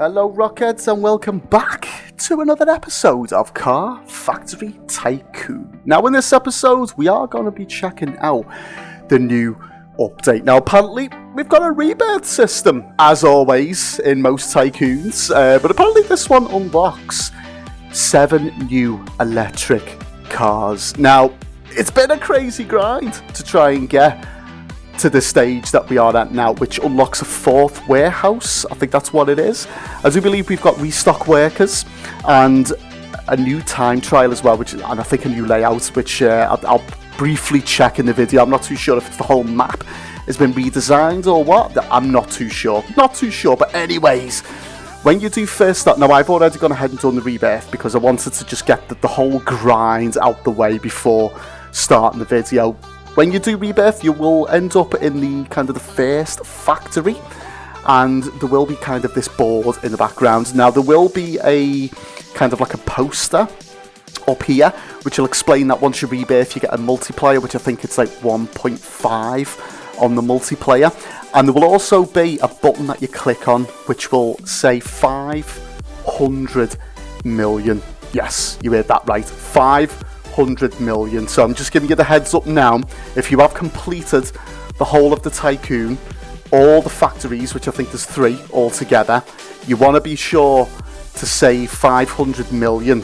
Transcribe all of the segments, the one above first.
Hello RockHeads and welcome back to another episode of Car Factory Tycoon. Now in this episode we are going to be checking out the new update. Now apparently we've got a rebirth system as always in most tycoons, but apparently this one unlocks 7 new electric cars. Now it's been a crazy grind to try and get to the stage that we are at now, which unlocks a 4th warehouse. I think that's what it is. I do believe we've got restock workers and a new time trial as well, and I think a new layout, which I'll briefly check in the video. I'm not too sure if it's the whole map has been redesigned or what. I'm not too sure. But anyways, when you do first start, now I've already gone ahead and done the rebirth because I wanted to just get the whole grind out the way before starting the video. When you do rebirth, you will end up in the kind of the first factory, and there will be kind of this board in the background. Now there will be a kind of like a poster up here, which will explain that once you rebirth, you get a multiplier, which I think it's like 1.5 on the multiplayer, and there will also be a button that you click on, which will say 500 million. Yes, you heard that right, 500 million. So I'm just giving you the heads up now. If you have completed the whole of the tycoon, all the factories, which I think there's 3 altogether, you want to be sure to save 500 million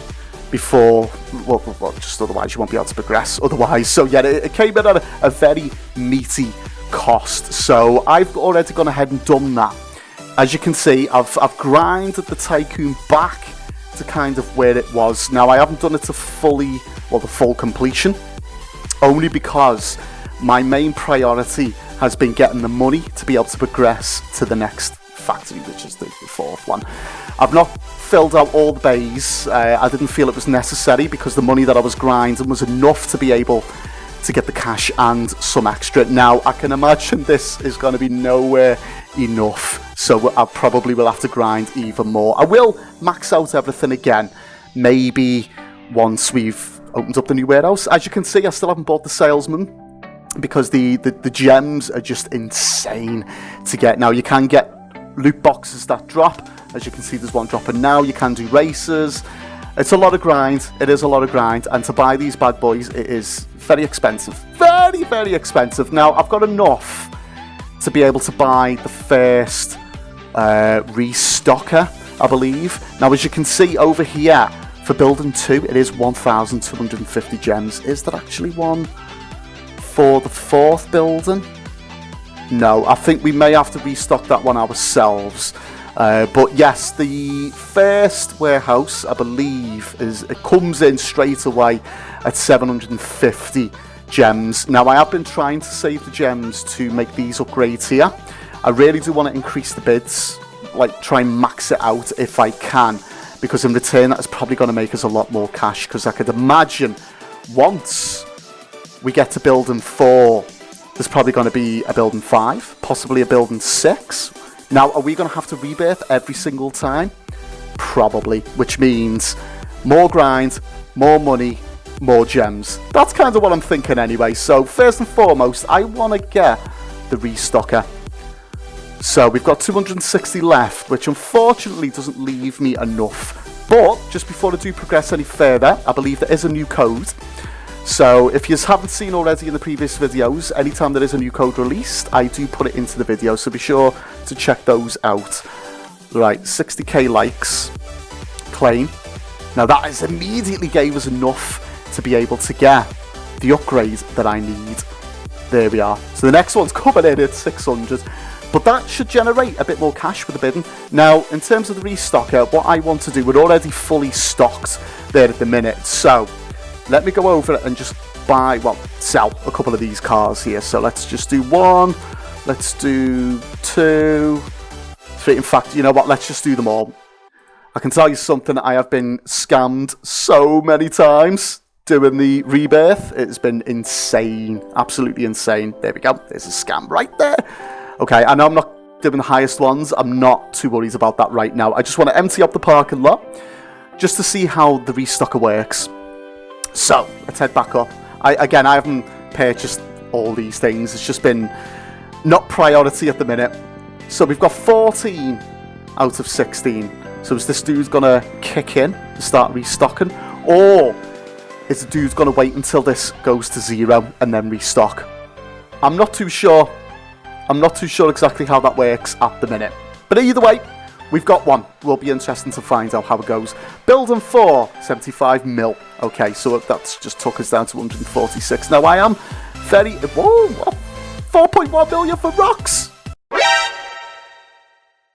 before, well, just otherwise you won't be able to progress otherwise. So yeah, it came in at a very meaty cost. So I've already gone ahead and done that. As you can see, I've grinded the tycoon back to kind of where it was. Now I haven't done it to the full completion, only because my main priority has been getting the money to be able to progress to the next factory, which is the 4th one. I've not filled out all the bays. I didn't feel it was necessary because the money that I was grinding was enough to be able to get the cash and some extra. Now I can imagine this is going to be nowhere enough, so I probably will have to grind even more. I will max out everything again, maybe once we've opened up the new warehouse. As you can see, I still haven't bought the salesman because the gems are just insane to get. Now you can get loot boxes that drop. As you can see, there's one dropping now. You can do races. It's a lot of grind. It is a lot of grind, and to buy these bad boys, it is very expensive. Very, very expensive. Now I've got enough to be able to buy the first restocker, I believe. Now as you can see over here, for building 2, it is 1,250 gems. Is there actually one for the 4th building? No, I think we may have to restock that one ourselves. But yes, the first warehouse, I believe, it comes in straight away at 750 gems. Now I have been trying to save the gems to make these upgrades here. I really do want to increase the bids, like try and max it out if I can, because in return that is probably going to make us a lot more cash, because I could imagine once we get to building 4, there's probably going to be a building 5, possibly a building 6. Now, are we going to have to rebirth every single time? Probably, which means more grind, more money, more gems. That's kind of what I'm thinking anyway. So first and foremost, I want to get the restocker. So we've got 260 left, which unfortunately doesn't leave me enough. But just before I do progress any further, I believe there is a new code. So if you haven't seen already in the previous videos, anytime there is a new code released, I do put it into the video, so be sure to check those out. Right, 60k likes, claim. Now that has immediately gave us enough to be able to get the upgrade that I need. There we are. So the next one's coming in at 600, but that should generate a bit more cash with the bidding. Now, in terms of the restocker, what I want to do, we're already fully stocked there at the minute, so let me go over it and just sell a couple of these cars here. So let's just do 1, let's do 2, 3. In fact, you know what? Let's just do them all. I can tell you something, I have been scammed so many times doing the rebirth. It's been insane, absolutely insane. There we go, there's a scam right there. Okay, I know I'm not doing the highest ones. I'm not too worried about that right now. I just want to empty up the parking lot just to see how the restocker works. So, let's head back up. I haven't purchased all these things. It's just been not priority at the minute. So we've got 14 out of 16. So is this dude going to kick in to start restocking? Or is the dude going to wait until this goes to 0 and then restock? I'm not too sure. I'm not too sure exactly how that works at the minute. But either way, we've got one. Will be interesting to find out how it goes. Building for 75 mil. Okay, so that's just took us down to 146. Now I am very... Whoa, 4.1 million for rocks.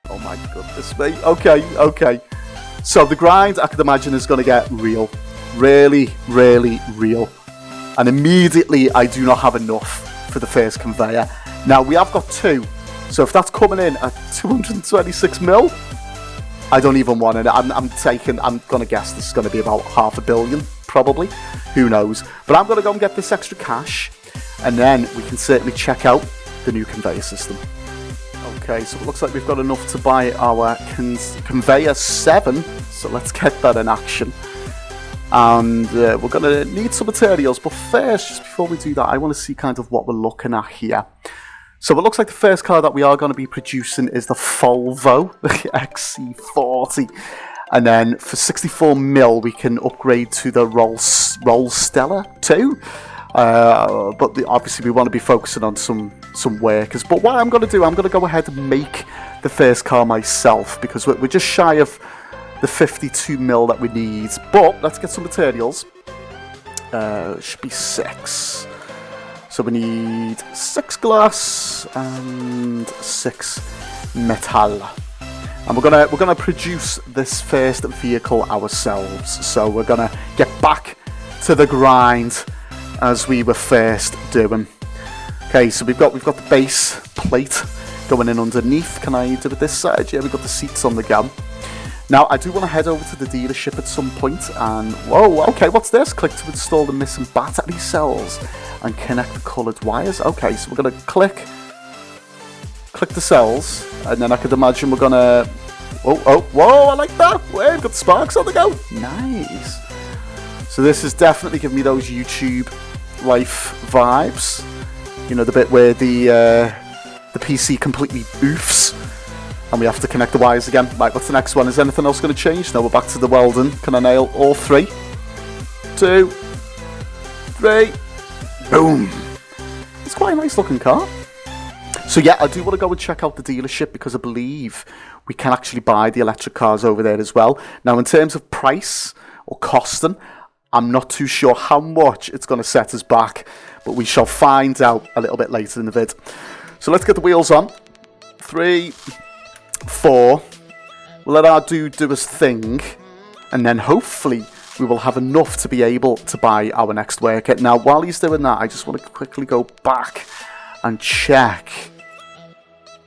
Oh my goodness me. Okay. So the grind, I could imagine, is going to get real. Really, really real. And immediately, I do not have enough for the first conveyor. Now, we have got 2. So if that's coming in at 226 mil, I don't even want it. I'm going to guess this is going to be about $500 million, probably. Who knows? But I'm going to go and get this extra cash. And then we can certainly check out the new conveyor system. Okay, so it looks like we've got enough to buy our Conveyor 7. So let's get that in action. And we're going to need some materials. But first, just before we do that, I want to see kind of what we're looking at here. So it looks like the first car that we are going to be producing is the Volvo XC40. And then for 64 mil, we can upgrade to the Rollstella 2. But obviously we want to be focusing on some workers. But what I'm going to do, I'm going to go ahead and make the first car myself, because we're just shy of the 52 mil that we need. But let's get some materials. Should be 6. So we need 6 glass and 6 metal. And we're gonna produce this first vehicle ourselves. So we're gonna get back to the grind as we were first doing. Okay, so we've got the base plate going in underneath. Can I do it this side? Yeah, we've got the seats on the go. Now, I do want to head over to the dealership at some point and... Whoa, okay, what's this? Click to install the missing battery cells and connect the coloured wires. Okay, so we're going to click the cells, and then I could imagine we're going to... Whoa, I like that! Wait, we've got the sparks on the go. Nice. So this is definitely giving me those YouTube life vibes. You know, the bit where the PC completely oofs and we have to connect the wires again. Right, what's the next one? Is anything else going to change? No, we're back to the welding. Can I nail all 3? 2, 3. Boom. It's quite a nice looking car. So yeah, I do want to go and check out the dealership, because I believe we can actually buy the electric cars over there as well. Now, in terms of price or costing, I'm not too sure how much it's going to set us back, but we shall find out a little bit later in the vid. So let's get the wheels on. 3, 4. We'll let our dude do his thing, and then hopefully we will have enough to be able to buy our next worker. Now, while he's doing that, I just want to quickly go back and check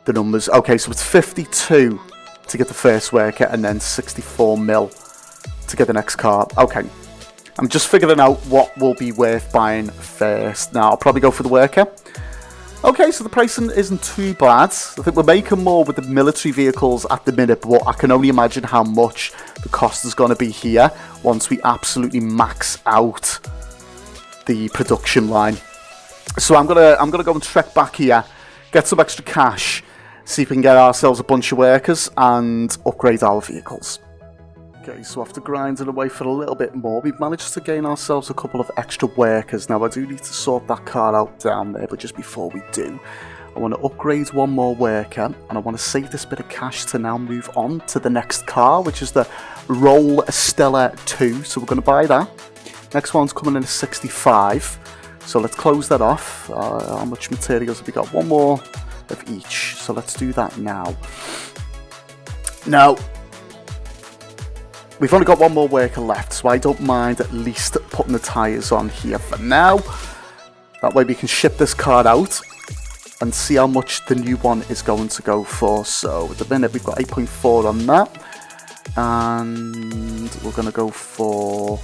the numbers. Okay, so it's 52 to get the first worker, and then 64 mil to get the next car. Okay, I'm just figuring out what will be worth buying first. Now, I'll probably go for the worker. Okay, so the pricing isn't too bad. I think we're making more with the military vehicles at the minute, but I can only imagine how much the cost is going to be here once we absolutely max out the production line. So I'm gonna go and trek back here, get some extra cash, see if we can get ourselves a bunch of workers and upgrade our vehicles. Okay, so after grinding away for a little bit more, we've managed to gain ourselves a couple of extra workers. Now, I do need to sort that car out down there, but just before we do, I want to upgrade one more worker, and I want to save this bit of cash to now move on to the next car, which is the Rollstella 2. So we're going to buy that. Next one's coming in at 65. So let's close that off. How much materials have we got? One more of each. So let's do that now. Now, we've only got one more worker left, so I don't mind at least putting the tyres on here for now. That way we can ship this car out and see how much the new one is going to go for. So at the minute we've got 8.4 on that. And we're going to go for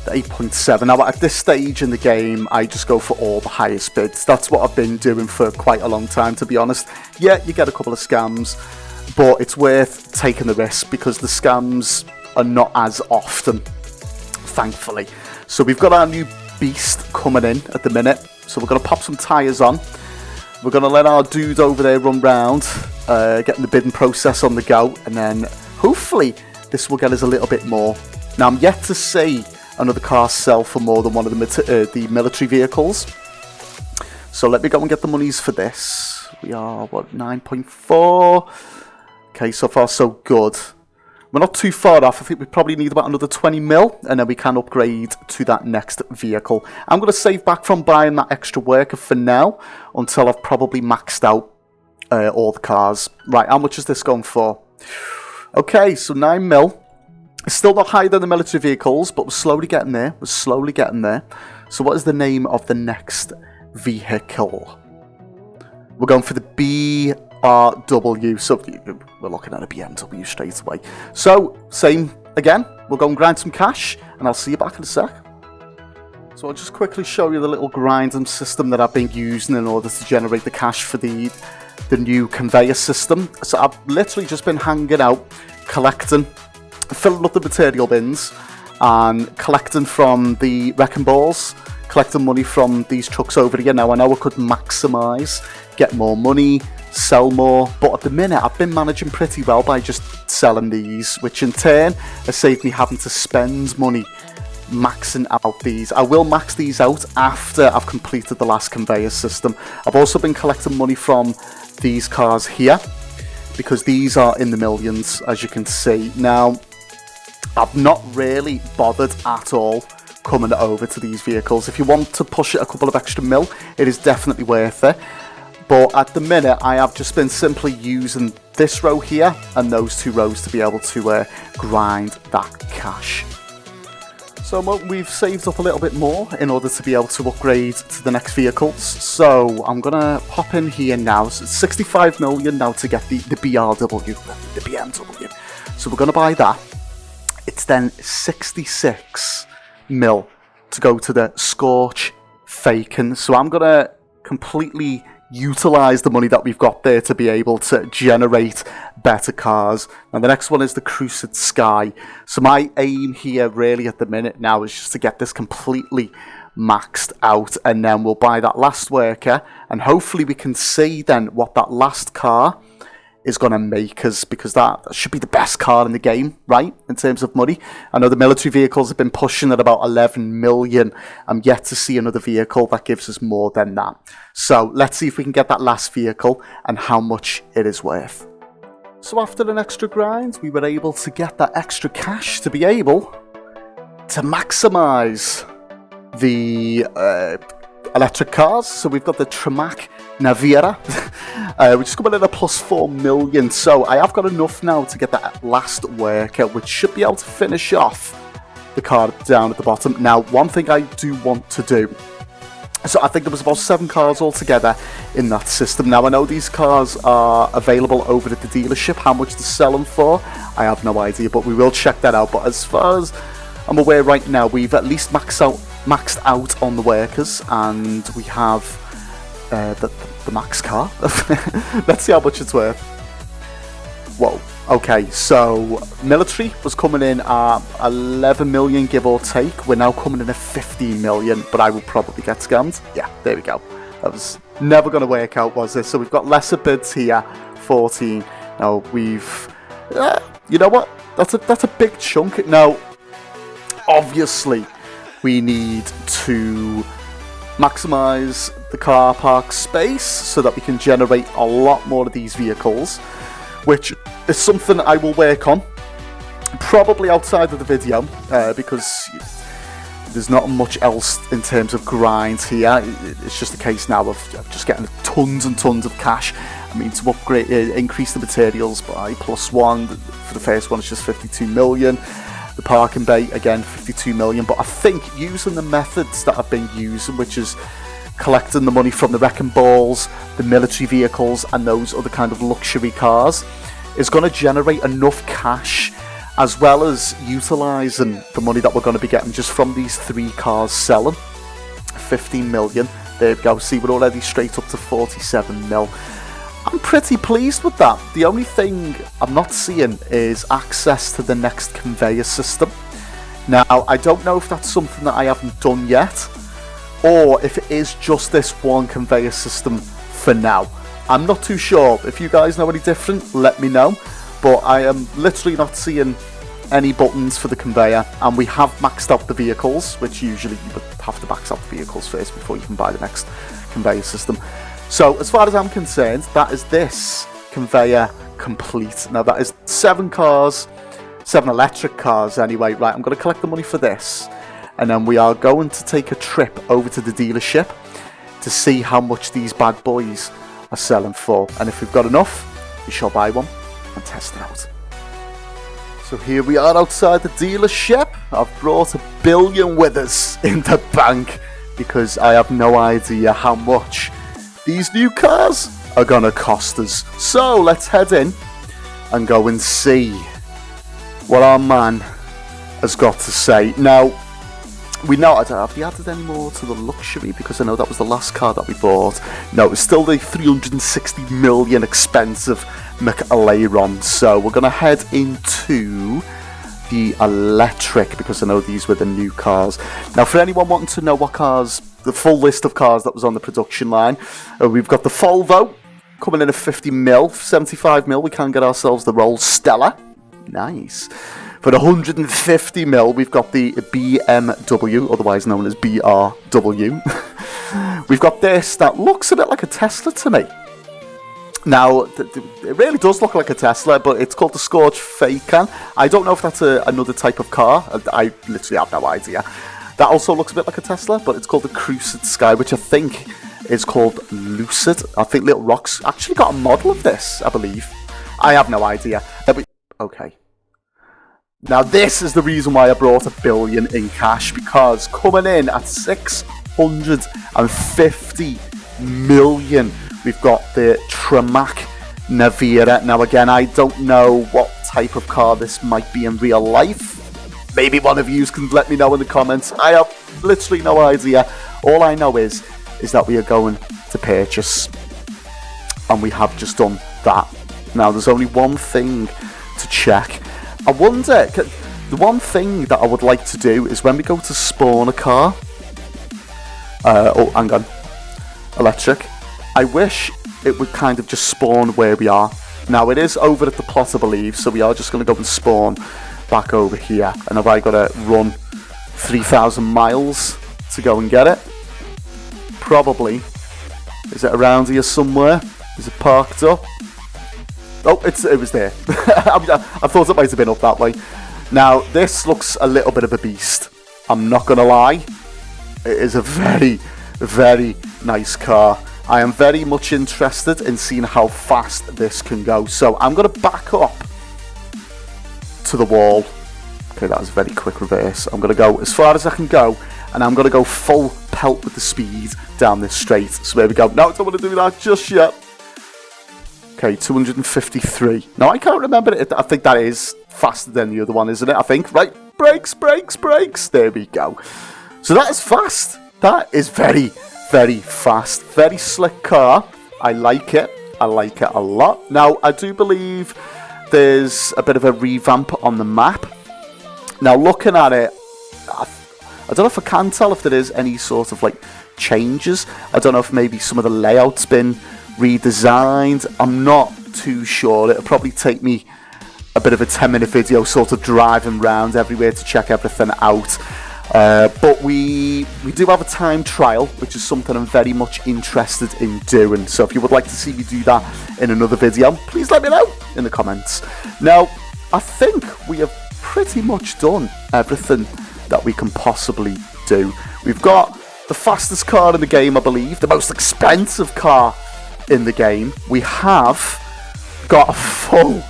the 8.7. Now at this stage in the game, I just go for all the highest bids. That's what I've been doing for quite a long time, to be honest. Yeah, you get a couple of scams, but it's worth taking the risk because the scams are not as often, thankfully. So we've got our new beast coming in at the minute. So we're going to pop some tyres on. We're going to let our dude over there run round getting the bidding process on the go, and then hopefully this will get us a little bit more. Now, I'm yet to see another car sell for more than one of the military vehicles. So let me go and get the monies for this. We are, what, 9.4? Okay, so far so good. We're not too far off. I think we probably need about another 20 mil, and then we can upgrade to that next vehicle. I'm going to save back from buying that extra worker for now, until I've probably maxed out all the cars. Right, how much is this going for? Okay, so 9 mil. It's still not higher than the military vehicles, but we're slowly getting there. We're slowly getting there. So what is the name of the next vehicle? We're going for the BRW. So we're looking at a BMW straight away. So, same again. We'll go and grind some cash, and I'll see you back in a sec. So I'll just quickly show you the little grinding system that I've been using in order to generate the cash for the new conveyor system. So I've literally just been hanging out, collecting, filling up the material bins, and collecting from the wrecking balls, collecting money from these trucks over here. Now, I know I could maximise, get more money, sell more, but at the minute I've been managing pretty well by just selling these, which in turn has saved me having to spend money maxing out these. I will max these out after I've completed the last conveyor system. I've also been collecting money from these cars here, because these are in the millions, as you can see. Now, I've not really bothered at all coming over to these vehicles. If you want to push it a couple of extra mil, it is definitely worth it. But at the minute, I have just been simply using this row here and those two rows to be able to grind that cash. So we've saved up a little bit more in order to be able to upgrade to the next vehicles. So I'm going to pop in here now. So it's 65 million now to get the BRW, the BMW. So we're going to buy that. It's then 66 mil to go to the Scorch Facon. So I'm going to completely utilise the money that we've got there to be able to generate better cars. And the next one is the Cruised Sky. So my aim here really at the minute now is just to get this completely maxed out, and then we'll buy that last worker, and hopefully we can see then what that last car is going to make us, because that should be the best car in the game, right, in terms of money. I know the military vehicles have been pushing at about 11 million. I'm yet to see another vehicle that gives us more than that. So let's see if we can get that last vehicle and how much it is worth. So after an extra grind, we were able to get that extra cash to be able to maximise the electric cars. So we've got the Tramac Naviera, which is coming in at plus 4 million. So I have got enough now to get that last worker, which should be able to finish off the car down at the bottom. Now, one thing I do want to do, so I think there was about 7 cars altogether in that system. Now, I know these cars are available over at the dealership. How much to sell them for, I have no idea, but we will check that out. But as far as I'm aware right now, we've at least maxed out on the workers, and we have the max car. Let's see how much it's worth. Whoa. Okay, so military was coming in at 11 million, give or take. We're now coming in at 15 million, but I will probably get scammed. Yeah, there we go. That was never going to work out, was it? So we've got lesser bids here, 14. Now we've, you know what? That's a big chunk. Now, obviously, we need to maximise the car park space so that we can generate a lot more of these vehicles, which is something I will work on probably outside of the video, because there's not much else in terms of grinds here. It's just a case now of just getting tons and tons of cash. I mean, to upgrade, increase the materials by +1. For the first one, it's just 52 million. The parking bay, again, 52 million. But I think using the methods that I've been using, which is collecting the money from the wrecking balls, the military vehicles, and those other kind of luxury cars, is going to generate enough cash, as well as utilising the money that we're going to be getting just from these 3 cars selling. 15 million. There we go. See, we're already straight up to 47 mil. I'm pretty pleased with that. The only thing I'm not seeing is access to the next conveyor system. Now, I don't know if that's something that I haven't done yet, or if it is just this one conveyor system for now. I'm not too sure. If you guys know any different, let me know. But I am literally not seeing any buttons for the conveyor, and we have maxed out the vehicles, which usually you would have to max out the vehicles first before you can buy the next conveyor system. So as far as I'm concerned, that is this conveyor complete. Now that is 7 cars, 7 electric cars anyway. Right, I'm going to collect the money for this, and then we are going to take a trip over to the dealership to see how much these bad boys are selling for, and if we've got enough, we shall buy one and test it out. So here we are outside the dealership. I've brought $1 billion with us in the bank because I have no idea how much these new cars are gonna cost us. So let's head in and go and see what our man has got to say. Now, we know, have we added any more to the luxury? Because I know that was the last car that we bought. No, it's still the 360 million expensive McLaren. So we're going to head into the electric because I know these were the new cars. Now, for anyone wanting to know what cars, the full list of cars that was on the production line, we've got the Volvo coming in at 50 mil, 75 mil. We can get ourselves the Rolls Stella. Nice. For the 150 mil, we've got the BMW, otherwise known as BRW. We've got this that looks a bit like a Tesla to me. Now, it really does look like a Tesla, but it's called the Scorch Factory. I don't know if that's another type of car. I literally have no idea. That also looks a bit like a Tesla, but it's called the Cruised Sky, which I think is called Lucid. I think Little Rock's actually got a model of this, I believe. I have no idea. Okay. Now this is the reason why I brought $1 billion in cash, because coming in at 650 million, we've got the Tramac Navira. Now again, I don't know what type of car this might be in real life. Maybe one of you can let me know in the comments. I have literally no idea. All I know is that we are going to purchase, and we have just done that. Now there's only one thing to check. I wonder, the one thing that I would like to do is when we go to spawn a car, oh, hang on, electric, I wish it would kind of just spawn where we are. Now it is over at the plot, I believe, so we are just going to go and spawn back over here. And have I got to run 3,000 miles to go and get it? Probably. Is it around here somewhere? Is it parked up? Oh, it was there. I thought it might have been up that way. Now, this looks a little bit of a beast. I'm not going to lie. It is a very, very nice car. I am very much interested in seeing how fast this can go. So I'm going to back up to the wall. Okay, that was a very quick reverse. I'm going to go as far as I can go, and I'm going to go full pelt with the speed down this straight. So there we go. No, I don't want to do that just yet. Okay, 253. Now, I can't remember it. I think that is faster than the other one, isn't it? I think. Right. Brakes, brakes, brakes. There we go. So that is fast. That is very, very fast. Very slick car. I like it. I like it a lot. Now, I do believe there's a bit of a revamp on the map. Now, looking at it, I don't know if I can tell if there is any sort of, like, changes. I don't know if maybe some of the layout's been redesigned. I'm not too sure. It'll probably take me a bit of a 10-minute video sort of driving around everywhere to check everything out, but we do have a time trial, which is something I'm very much interested in doing. So if you would like to see me do that in another video, please let me know in the comments. Now, I think we have pretty much done everything that we can possibly do. We've got the fastest car in the game, I believe, the most expensive car in the game. We have got a full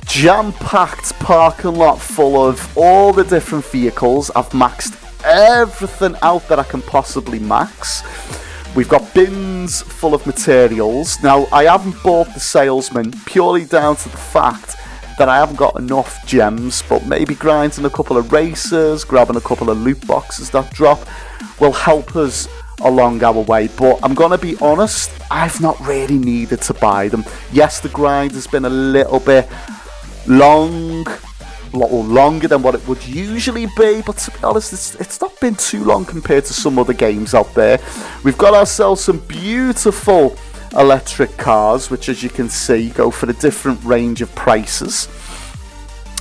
jam-packed parking lot full of all the different vehicles. I've maxed everything out that I can possibly max. We've got bins full of materials. Now, I haven't bought the salesman purely down to the fact that I haven't got enough gems, but maybe grinding a couple of races, grabbing a couple of loot boxes that drop will help us along our way. But I'm gonna be honest, I've not really needed to buy them. Yes, the grind has been a little bit longer than what it would usually be, but to be honest, it's not been too long compared to some other games out there. We've got ourselves some beautiful electric cars, which as you can see go for a different range of prices.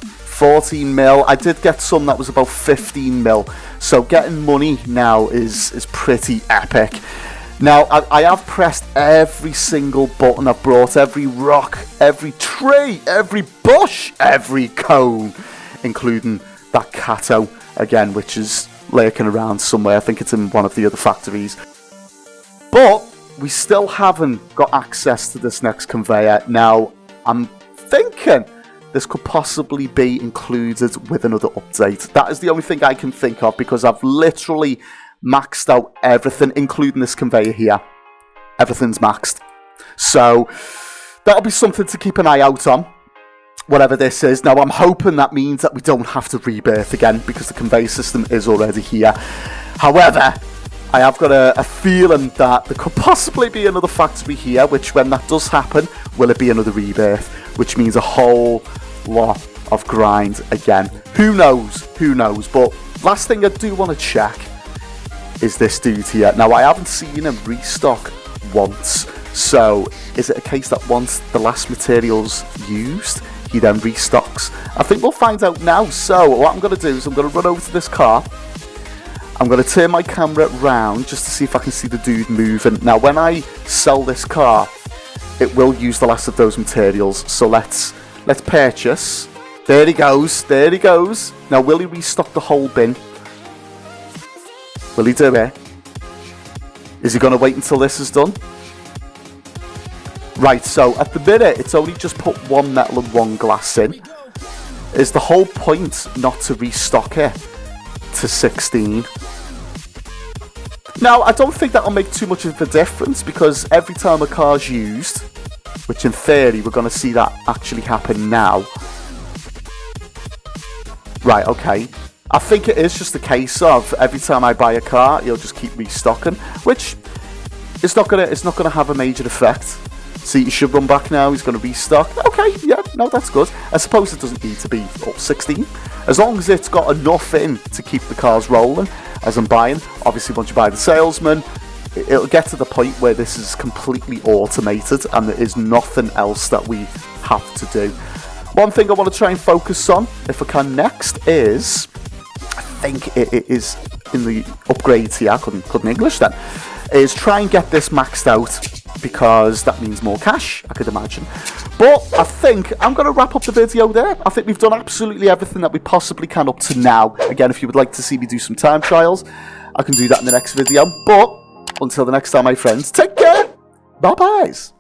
14 mil. I did get some that was about 15 mil. So getting money now is pretty epic. Now, I have pressed every single button. I've brought every rock, every tree, every bush, every cone, including that Cato, again, which is lurking around somewhere. I think it's in one of the other factories. But we still haven't got access to this next conveyor. Now, I'm thinking this could possibly be included with another update. That is the only thing I can think of, because I've literally maxed out everything, including this conveyor here. Everything's maxed. So that'll be something to keep an eye out on, whatever this is. Now, I'm hoping that means that we don't have to rebirth again, because the conveyor system is already here. However, I have got a feeling that there could possibly be another factory here, which when that does happen, will it be another rebirth, which means a whole lot of grind again. Who knows? Who knows? But last thing I do want to check is this dude here. Now, I haven't seen him restock once. So, is it a case that once the last material's used, he then restocks? I think we'll find out now. So, what I'm going to do is I'm going to run over to this car. I'm going to turn my camera round just to see if I can see the dude moving. Now, when I sell this car, it will use the last of those materials. So, let's purchase. There he goes. There he goes. Now, will he restock the whole bin? Will he do it? Is he going to wait until this is done? Right, so at the minute, it's only just put one metal and one glass in. Is the whole point not to restock it to 16? Now, I don't think that'll make too much of a difference, because every time a car's used, which in theory, we're going to see that actually happen now. Right, okay. I think it is just a case of every time I buy a car, he'll just keep restocking, which it's not gonna have a major effect. See, he should run back now. He's gonna restock. Okay, yeah, no, that's good. I suppose it doesn't need to be 16, as long as it's got enough in to keep the cars rolling. As I'm buying, obviously, once you buy the salesman, it'll get to the point where this is completely automated and there is nothing else that we have to do. One thing I want to try and focus on, if I can next, is, I think it is in the upgrades here, I couldn't English then, is try and get this maxed out, because that means more cash, I could imagine. But I think I'm going to wrap up the video there. I think we've done absolutely everything that we possibly can up to now. Again, if you would like to see me do some time trials, I can do that in the next video. But until the next time, my friends, take care. Bye-byes.